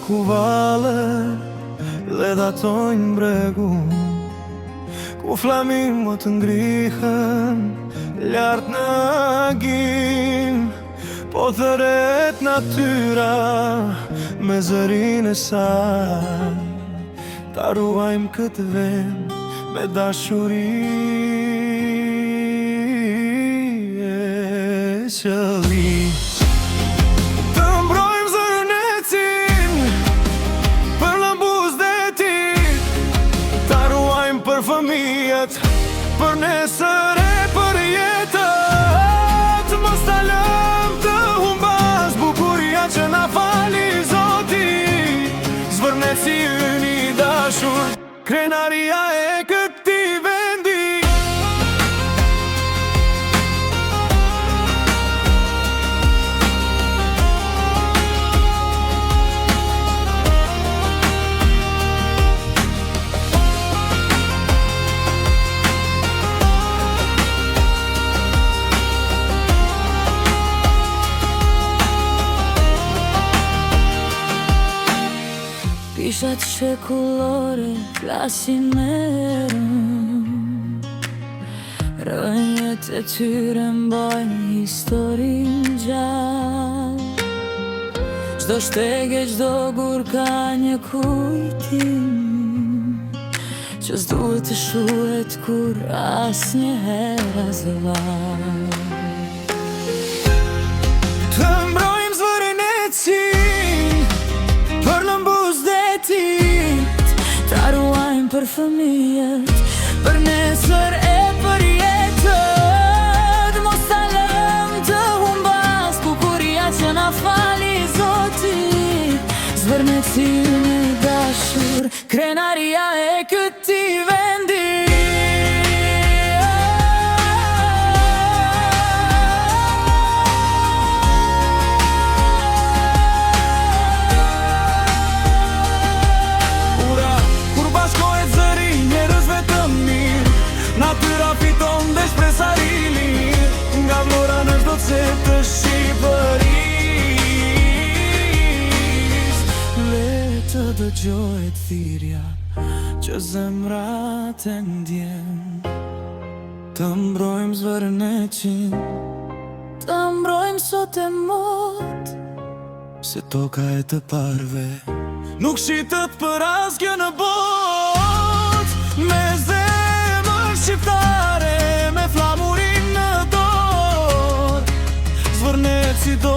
ku valën dhe datojnë bregu, ku flamingët ngrihen lart në agim, po thëret natyra me zërin e saj. Ta ruajmë këtë vend me dashuri e qëllim. Të mbrojmë zërin e cin për në buzdetit, ta ruajmë për fëmijët, për nesër e për jetët. Mos ta lëm të humbas bukuria që na fali Zoti. Zvërneci ynë i dashur, krenaria e këtij vendi. Pishat shekullore flasin me rëm, rënjët e tyre mbajnë historinë gjallë. Çdo shtege, çdo gur ka një kujtim që s'duhet të shuhet kur asnjëherë as vallë. Të mbrojmë zërin e cin për në buzdetit, ta ruajmë për fëmijët, për nesër e për jetët. Mos ta lëm të humbas bukuria që na fali Zoti. Zvërneci ynë i dashur, krenaria e këtij vendi. Natyra fiton dhe shpresa rilir nga vlora në çdo cep të Shqipëris. Le të dëgjohet thirrja që zemrat e ndjen, të mbrojmë zërin e cin, Të mbrojmë sot e mot, se toka e të parve nuk shitet për asgjë në bot. Me shqiptare me flamurin në dorë, zvërneci do